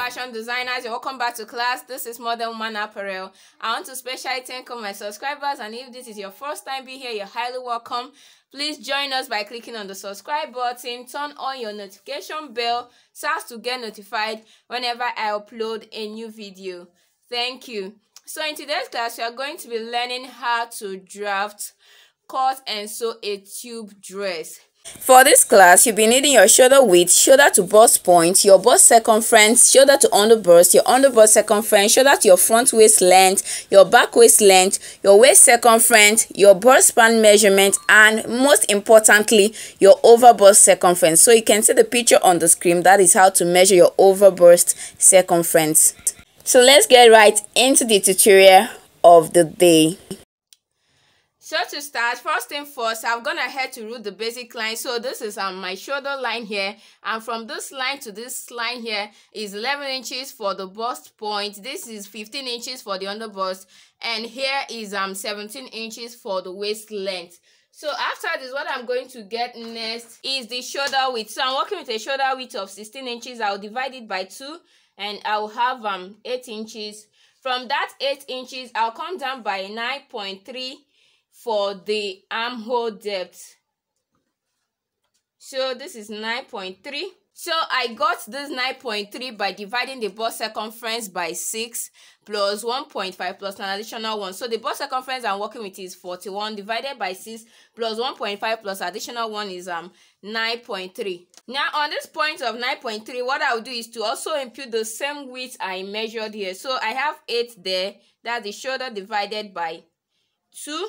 fashion designers, you're welcome back to class. This is Modern Woman Apparel. I want to specially thank all my subscribers, and if this is your first time being here, you're highly welcome. Please join us by clicking on the subscribe button, turn on your notification bell so as to get notified whenever I upload a new video. Thank you. So in today's class, we are going to be learning how to draft, cut and sew a tube dress. For this class, you'll be needing your shoulder width, shoulder to bust point, your bust circumference, shoulder to underbust, your underbust circumference, shoulder to your front waist length, your back waist length, your waist circumference, your bust span measurement, and most importantly, your overbust circumference. So you can see the picture on the screen. That is how to measure your overbust circumference. So let's get right into the tutorial of the day. So to start, first thing first, I'm gonna head to root the basic line. So this is my shoulder line here, and from this line to this line here is 11 inches for the bust point. This is 15 inches for the underbust, and here is 17 inches for the waist length. So after this, what I'm going to get next is the shoulder width. So I'm working with a shoulder width of 16 inches. I'll divide it by 2, and I'll have 8 inches. From that 8 inches, I'll come down by 9.3 for the armhole depth. So this is 9.3. So I got this 9.3 by dividing the bust circumference by 6 plus 1.5 plus an additional 1. So the bust circumference I'm working with is 41 divided by 6 plus 1.5 plus additional 1 is 9.3. Now on this point of 9.3, what I'll do is to also impute the same width I measured here. So I have 8 there. That's the shoulder divided by 2.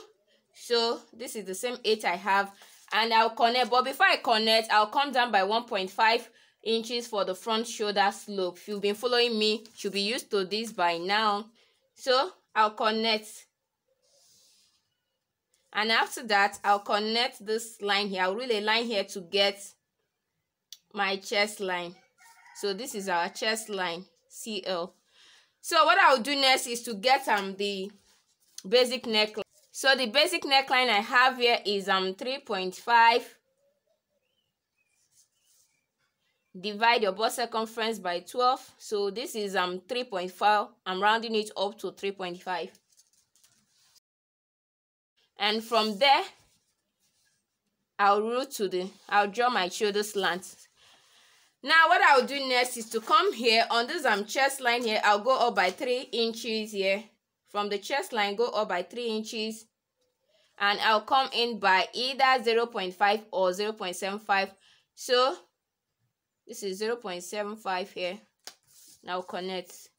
So this is the same 8 I have, and I'll connect. But before I connect, I'll come down by 1.5 inches for the front shoulder slope. If you've been following me, you should be used to this by now. So I'll connect, and after that I'll connect this line here. I'll rule a line here to get my chest line. So this is our chest line, CL. So what I'll do next is to get the basic neckline. So the basic neckline I have here is 3.5. Divide your bust circumference by 12. So this is 3.5. I'm rounding it up to 3.5. And from there, I'll draw my shoulder slant. Now what I'll do next is to come here on this chest line here. I'll go up by 3 inches here. From the chest line, go up by 3 inches, and I'll come in by either 0.5 or 0.75. So this is 0.75 here. Now connect.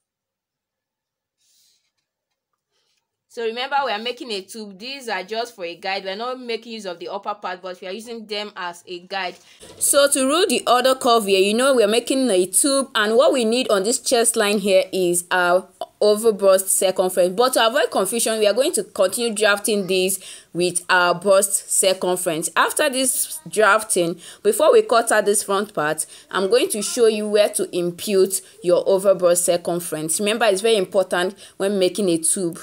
So remember, we are making a tube. These are just for a guide. We're not making use of the upper part, but we are using them as a guide. So to rule the other curve here, you know we're making a tube, and what we need on this chest line here is our overbust circumference. But to avoid confusion, we are going to continue drafting these with our bust circumference. After this drafting, before we cut out this front part, I'm going to show you where to impute your overbust circumference. Remember, it's very important when making a tube.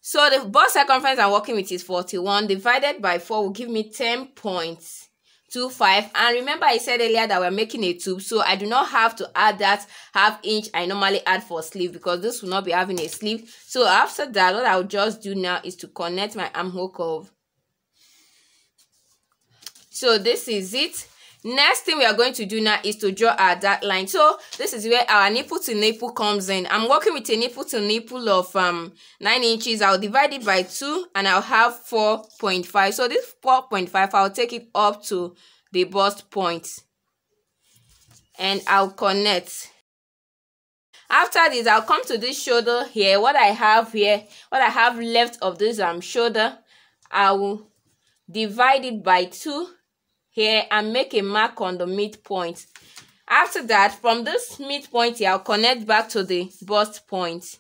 So the bust circumference I'm working with is 41 divided by 4 will give me 10.25. And remember, I said earlier that we're making a tube, so I do not have to add that ½ inch I normally add for sleeve, because this will not be having a sleeve. So after that, what I'll just do now is to connect my armhole curve. So this is it. Next thing we are going to do now is to draw our dart line. So this is where our nipple to nipple comes in. I'm working with a nipple to nipple of 9 inches. I'll divide it by 2, and I'll have 4.5. So this 4.5, I'll take it up to the bust point, and I'll connect. After this, I'll come to this shoulder here. What I have left of this shoulder, I will divide it by 2 here and make a mark on the midpoint. After that, from this midpoint here, I'll connect back to the bust point.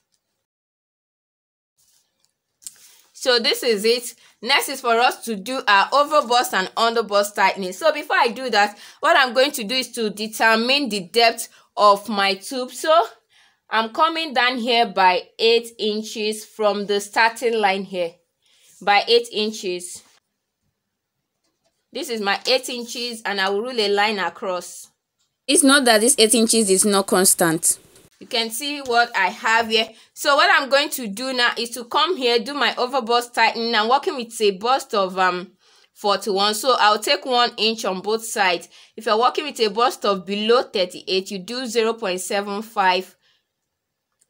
So this is it. Next is for us to do our overbust and underbust tightening. So before I do that, what I'm going to do is to determine the depth of my tube. So I'm coming down here by 8 inches from the starting line here, by 8 inches. This is my 8 inches, and I will rule a line across. It's not that this 8 inches is not constant. You can see what I have here. So what I'm going to do now is to come here, do my overbust tightening. I'm working with a bust of 41. So I'll take 1 inch on both sides. If you're working with a bust of below 38, you do 0.75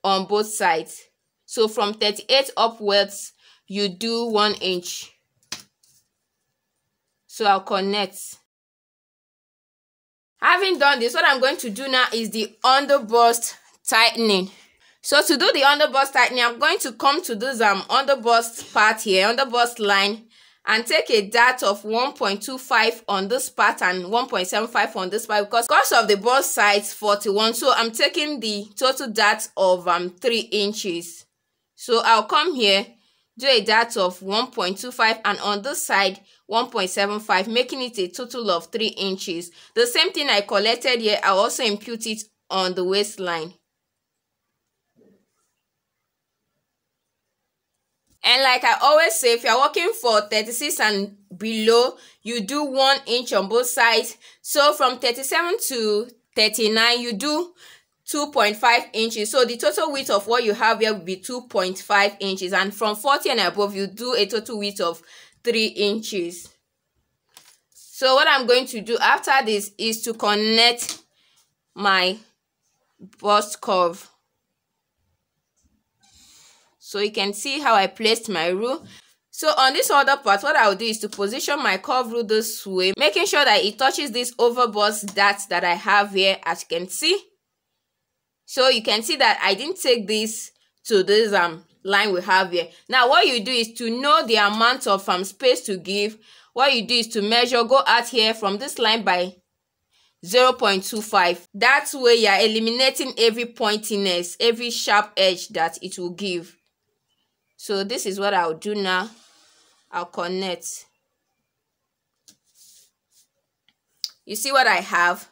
on both sides. So from 38 upwards, you do 1 inch. So I'll connect. Having done this, what I'm going to do now is the underbust tightening. So to do the underbust tightening, I'm going to come to this underbust part here, underbust line, and take a dart of 1.25 on this part and 1.75 on this part because of the bust size 41. So I'm taking the total dart of 3 inches. So I'll come here, do a dart of 1.25, and on this side 1.75, making it a total of 3 inches. The same thing I collected here, I'll also impute it on the waistline. And like I always say, if you're working for 36 and below, you do 1 inch on both sides. So from 37 to 39, you do 2.5 inches. So the total width of what you have here will be 2.5 inches. And from 40 and above, you do a total width of 3 inches. So what I'm going to do after this is to connect my bust curve. So you can see how I placed my rule. So on this other part, what I'll do is to position my curve rule this way, making sure that it touches this overbust dart that I have here, as you can see. So you can see that I didn't take this to this line we have here. Now what you do is to know the amount of space to give. What you do is to measure, go out here from this line by 0.25. That way you're eliminating every pointiness, every sharp edge that it will give. So this is what I'll do now. I'll connect. You see what I have?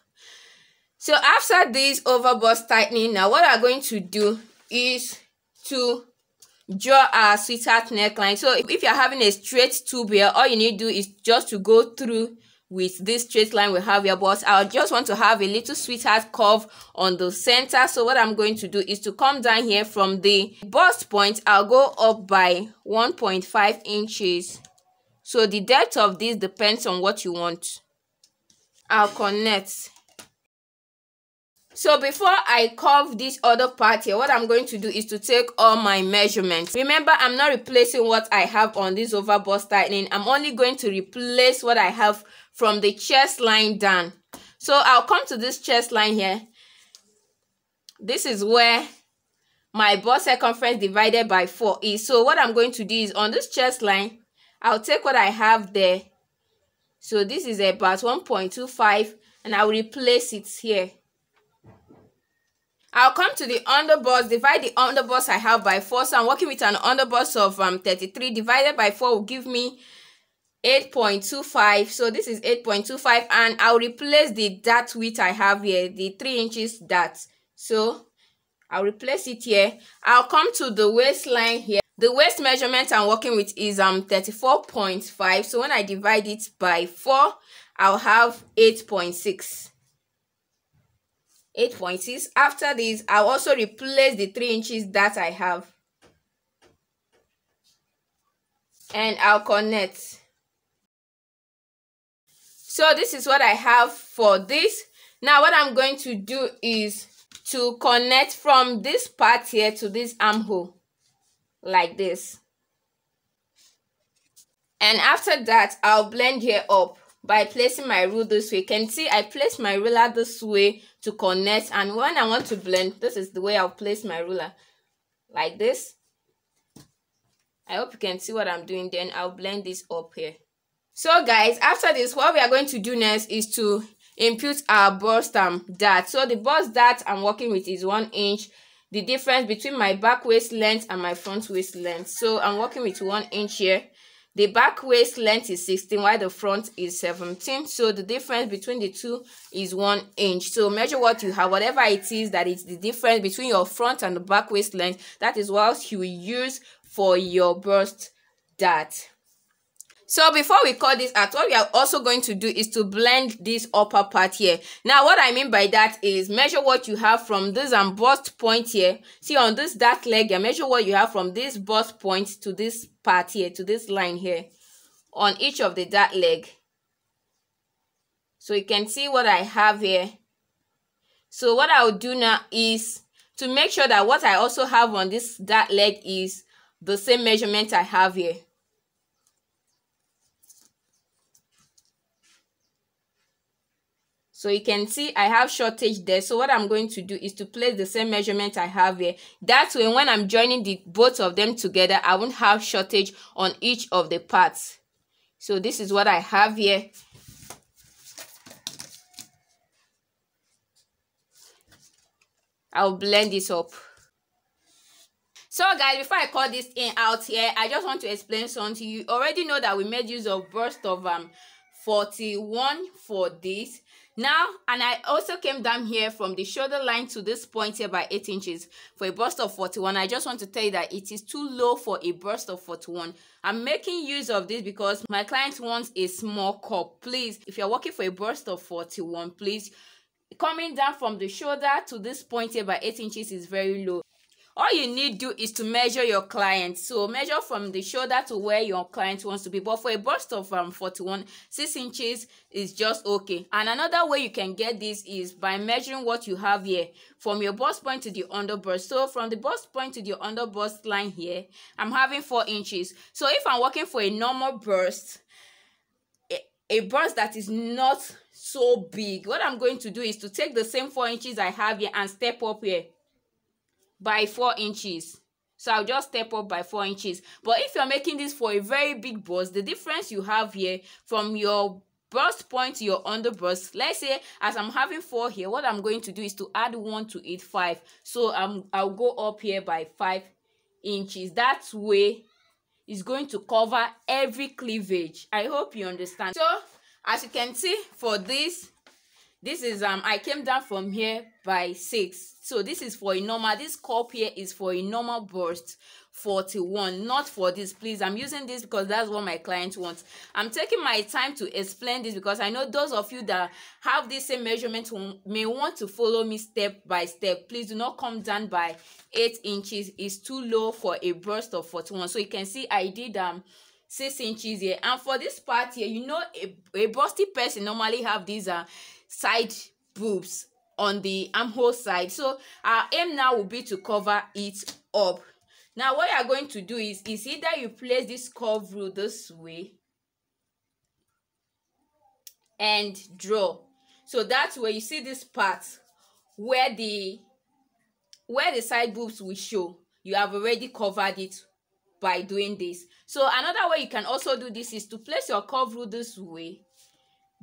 So after this overbust tightening, now what I'm going to do is to draw our sweetheart neckline. So if you're having a straight tube here, all you need to do is just to go through with this straight line we have here, but I just want to have a little sweetheart curve on the center. So what I'm going to do is to come down here from the bust point. I'll go up by 1.5 inches. So the depth of this depends on what you want. I'll connect. So before I curve this other part here, what I'm going to do is to take all my measurements. Remember, I'm not replacing what I have on this overbust tightening. I'm only going to replace what I have from the chest line down. So I'll come to this chest line here. This is where my bust circumference divided by 4 is. So what I'm going to do is on this chest line, I'll take what I have there. So this is about 1.25 and I'll replace it here. I'll come to the underbust, divide the underbust I have by 4. So I'm working with an underbust of 33 divided by 4 will give me 8.25. So this is 8.25 and I'll replace the dart width I have here, the 3 inches dart. So I'll replace it here. I'll come to the waistline here. The waist measurement I'm working with is 34.5. So when I divide it by 4, I'll have 8.6. 8.6. After this, I'll also replace the 3 inches that I have. And I'll connect. So this is what I have for this. Now what I'm going to do is to connect from this part here to this armhole. Like this. And after that, I'll blend here up by placing my rule this way. You can see I place my ruler this way to connect, and when I want to blend, this is the way I'll place my ruler, like this. I hope you can see what I'm doing. Then I'll blend this up here. So guys, after this, what we are going to do next is to impute our bust dart. So the bust dart I'm working with is 1 inch. The difference between my back waist length and my front waist length. So I'm working with 1 inch here. The back waist length is 16 while the front is 17. So the difference between the two is 1 inch. So measure what you have, whatever it is that is the difference between your front and the back waist length. That is what you will use for your bust dart. So before we cut this out, what we are also going to do is to blend this upper part here. Now what I mean by that is measure what you have from this bust point here. See, on this dark leg here, measure what you have from this bust point to this part here, to this line here, on each of the dark leg. So you can see what I have here. So what I will do now is to make sure that what I also have on this dark leg is the same measurement I have here. So you can see I have shortage there. So what I'm going to do is to place the same measurement I have here. That way when I'm joining the both of them together, I won't have shortage on each of the parts. So this is what I have here. I'll blend this up. So guys, before I cut this in out here, I just want to explain something. You already know that we made use of burst of 41 for this. Now, and I also came down here from the shoulder line to this point here by 8 inches for a burst of 41. I just want to tell you that it is too low for a burst of 41. I'm making use of this because my client wants a small cup. Please, if you're working for a burst of 41, please, coming down from the shoulder to this point here by 8 inches is very low. All you need to do is to measure your client. So measure from the shoulder to where your client wants to be. But for a bust of 41, 6 inches is just okay. And another way you can get this is by measuring what you have here from your bust point to the underbust. So from the bust point to the underbust line here, I'm having 4 inches. So if I'm working for a normal burst, a burst that is not so big, what I'm going to do is to take the same 4 inches I have here and step up here by 4 inches. So I'll just step up by 4 inches. But if you're making this for a very big bust, the difference you have here from your bust point to your underbust, let's say as I'm having 4 here, what I'm going to do is to add 1 to it, 5. So I'll go up here by 5 inches. That way it's going to cover every cleavage. I hope you understand. So as you can see for this is I came down from here by 6. So this is for a normal, this cup here is for a normal burst 41, not for this. Please, I'm using this because that's what my client wants. I'm taking my time to explain this because I know those of you that have this same measurement may want to follow me step by step. Please do not come down by 8 inches. It's too low for a burst of 41. So you can see I did 6 inches here. And for this part here, you know, a busty person normally have these side boobs on the armhole side. So our aim now will be to cover it up. Now what you are going to do is either you place this curve rule this way and draw. So that's where you see this part where the side boobs will show. You have already covered it by doing this. So another way you can also do this is to place your curve rule this way.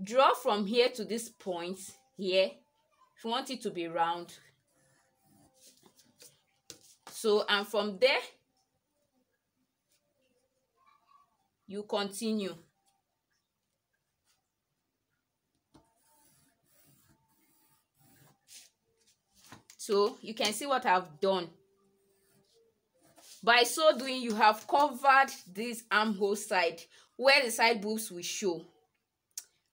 Draw from here to this point here if you want it to be round. So and from there you continue. So you can see what I've done. By so doing, you have covered this armhole side where the side boobs will show.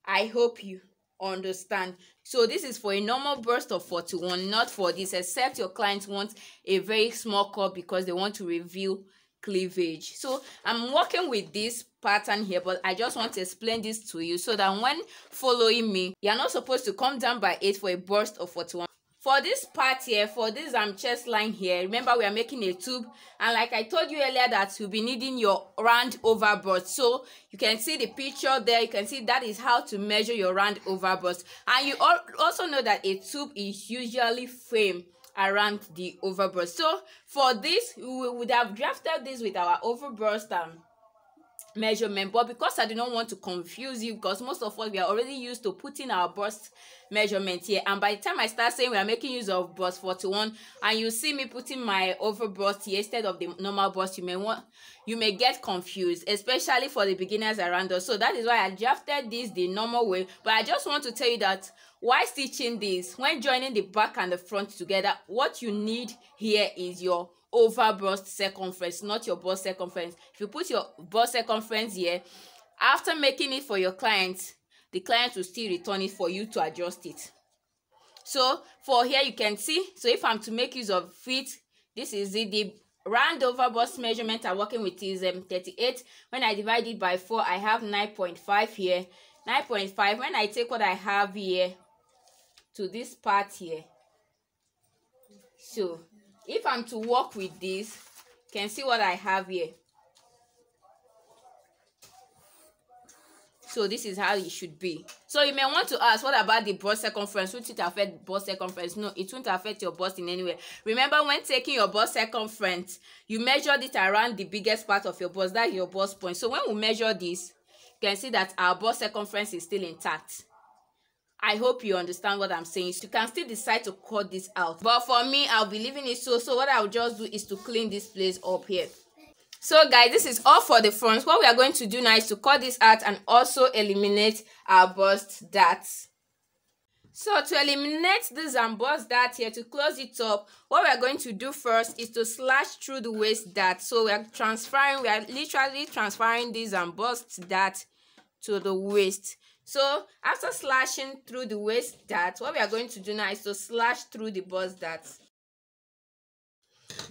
I hope you understand. So this is for a normal burst of 41, not for this, except your client wants a very small cup because they want to reveal cleavage. So I'm working with this pattern here, but I just want to explain this to you so that when following me, you're not supposed to come down by 8 for a burst of 41. For this part here, for this chest line here, remember we are making a tube, and like I told you earlier that you'll be needing your round over bust. So you can see the picture there. You can see that is how to measure your round over bust. And you also know that a tube is usually framed around the overburst. So for this, we would have drafted this with our overburst measurement, but because I do not want to confuse you, because most of us we are already used to putting our bust measurement here, and by the time I start saying we are making use of bust 41 and you see me putting my overburst here instead of the normal bust, you may get confused, especially for the beginners around us. So that is why I drafted this the normal way. But I just want to tell you that while stitching this, when joining the back and the front together, what you need here is your over bust circumference, not your bust circumference. If you put your bust circumference here After making it for your client, the client will still return it for you to adjust it. So for here you can see, so if I'm to make use of it, this is it. The round over bust measurement I'm working with is 38. When I divide it by 4, I have 9.5 here. 9.5. When I take what I have here to this part here, so if I'm to work with this, you can see what I have here. So this is how it should be. So you may want to ask, what about the bust circumference? Won't it affect bust circumference? No, it won't affect your bust in any way. Remember, when taking your bust circumference, you measured it around the biggest part of your bust. That's your bust point. So when we measure this, you can see that our bust circumference is still intact. I hope you understand what I'm saying. So you can still decide to cut this out. But for me, I'll be leaving it so. So what I'll just do is to clean this place up here. So guys, this is all for the front. What we are going to do now is to cut this out and also eliminate our bust darts. So to eliminate this bust dart here, to close it up, what we are going to do first is to slash through the waist dart. So we are literally transferring this bust dart to the waist. So after slashing through the waist dart, what we are going to do now is to slash through the bust dart.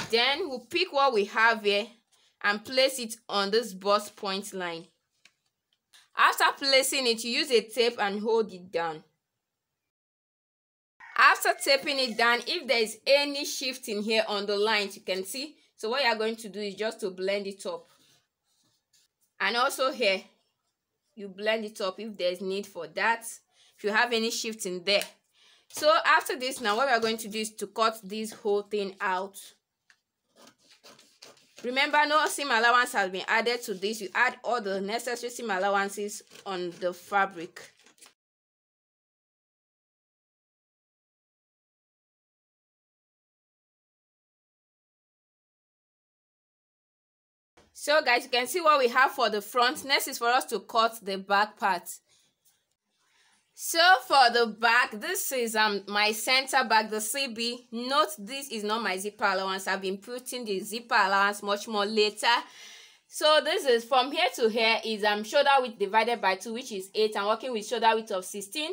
Then we'll pick what we have here and place it on this bust point line. After placing it, you use a tape and hold it down. After taping it down, if there is any shift in here on the lines, you can see. So what you are going to do is just to blend it up. And also here, you blend it up if there is need for that, if you have any shift in there. So after this, now what we are going to do is to cut this whole thing out. Remember, no seam allowance has been added to this. You add all the necessary seam allowances on the fabric. So guys, you can see what we have for the front. Next is for us to cut the back part. So for the back, this is my center back, the CB. Note this is not my zipper allowance. I've been putting the zipper allowance much more later. So this is from here to here is shoulder width divided by 2, which is 8. I'm working with shoulder width of 16.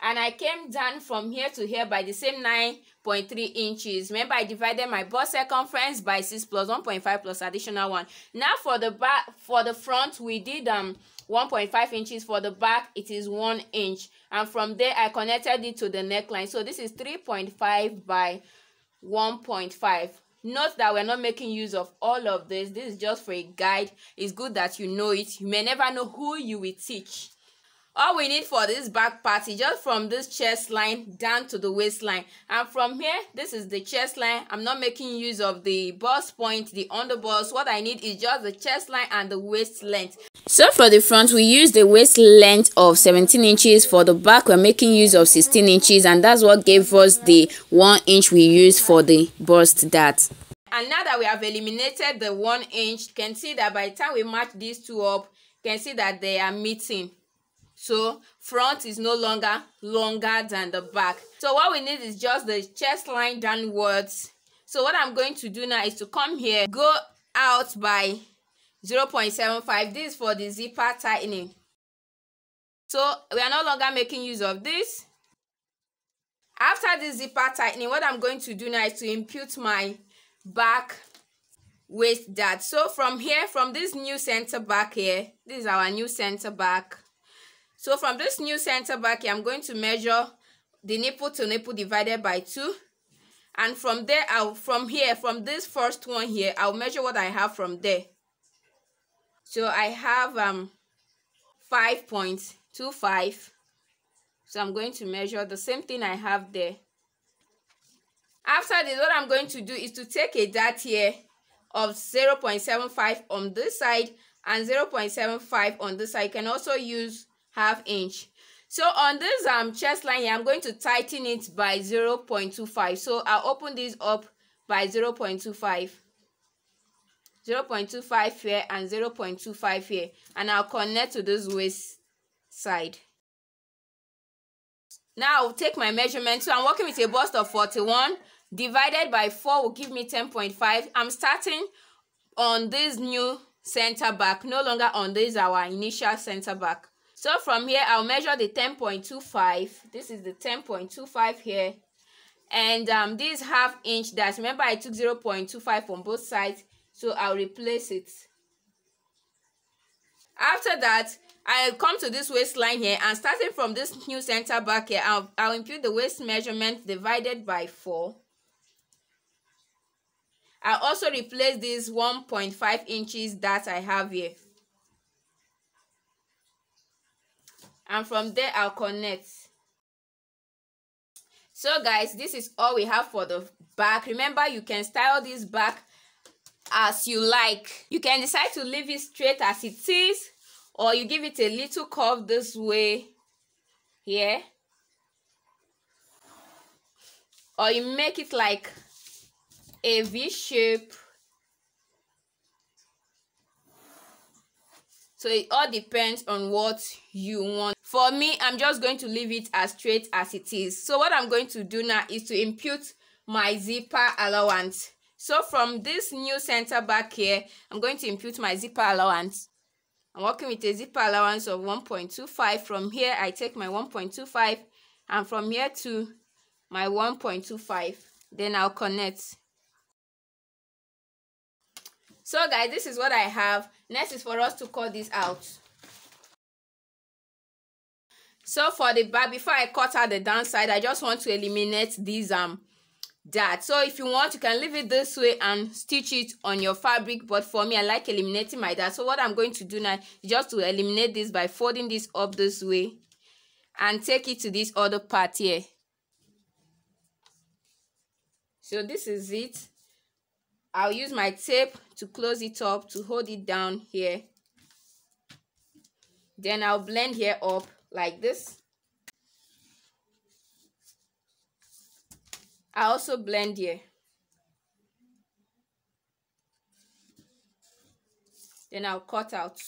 And I came down from here to here by the same 9.3 inches. Remember, I divided my bust circumference by 6 plus 1.5 plus additional 1. Now for the back, for the front, we did 1.5 inches. For the back, it is 1 inch. And from there, I connected it to the neckline. So this is 3.5 by 1.5. Note that we're not making use of all of this. This is just for a guide. It's good that you know it. You may never know who you will teach. All we need for this back part is just from this chest line down to the waistline. And from here, this is the chest line. I'm not making use of the bust point, the underbust. What I need is just the chest line and the waist length. So for the front, we use the waist length of 17 inches. For the back, we're making use of 16 inches. And that's what gave us the 1 inch we used for the bust dart. And now that we have eliminated the 1 inch, you can see that by the time we match these two up, you can see that they are meeting. So front is no longer longer than the back. So what we need is just the chest line downwards. So what I'm going to do now is to come here, go out by 0.75. This is for the zipper tightening. So we are no longer making use of this. After the zipper tightening, what I'm going to do now is to impute my back waist dart. So from here, from this new center back here, this is our new center back. So from this new center back here, I'm going to measure the nipple to nipple divided by 2. And from there, from this first one here, I'll measure what I have from there. So I have 5.25. So I'm going to measure the same thing I have there. After this, what I'm going to do is to take a dart here of 0.75 on this side and 0.75 on this side. You can also use ½ inch. So on this chest line here, I'm going to tighten it by 0.25. So I'll open this up by 0.25. 0.25 here and 0.25 here. And I'll connect to this waist side. Now I'll take my measurement. So I'm working with a bust of 41. Divided by 4 will give me 10.5. I'm starting on this new center back, no longer on this our initial center back. So from here I'll measure the 10.25. this is the 10.25 here, and this ½ inch that, remember I took 0.25 on both sides, so I'll replace it. After that, I'll come to this waistline here, and starting from this new center back here, I'll impute the waist measurement divided by 4. I'll also replace this 1.5 inches that I have here, and from there I'll connect. So guys, this is all we have for the back. Remember, you can style this back as you like. You can decide to leave it straight as it is, or you give it a little curve this way here, or you make it like a V shape. So it all depends on what you want. For me, I'm just going to leave it as straight as it is. So what I'm going to do now is to impute my zipper allowance. So from this new center back here, I'm going to impute my zipper allowance. I'm working with a zipper allowance of 1.25. From here, I take my 1.25, and from here to my 1.25. Then I'll connect. So guys, this is what I have. Next is for us to cut this out. So for the back, before I cut out the downside, I just want to eliminate these that. So if you want, you can leave it this way and stitch it on your fabric, but for me, I like eliminating my dart. So what I'm going to do now is just to eliminate this by folding this up this way and take it to this other part here. So this is it. I'll use my tape to close it up, to hold it down here. Then I'll blend here up like this. I also blend here. Then I'll cut out.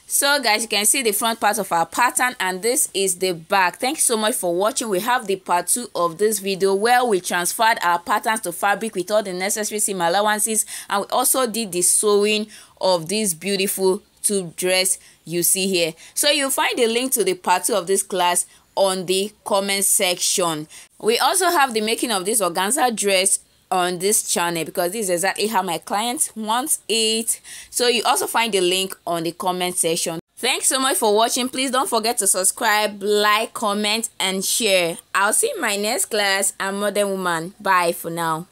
So guys, you can see the front part of our pattern, and this is the back. Thank you so much for watching. We have the part 2 of this video where we transferred our patterns to fabric with all the necessary seam allowances, and we also did the sewing of this beautiful tube dress you see here. So you'll find the link to the part 2 of this class on the comment section. We also have the making of this organza dress on this channel, because this is exactly how my client wants it. So you also find the link on the comment section. Thanks so much for watching. Please don't forget to subscribe, like, comment and share. I'll see you in my next class. I'm Modern Woman. Bye for now.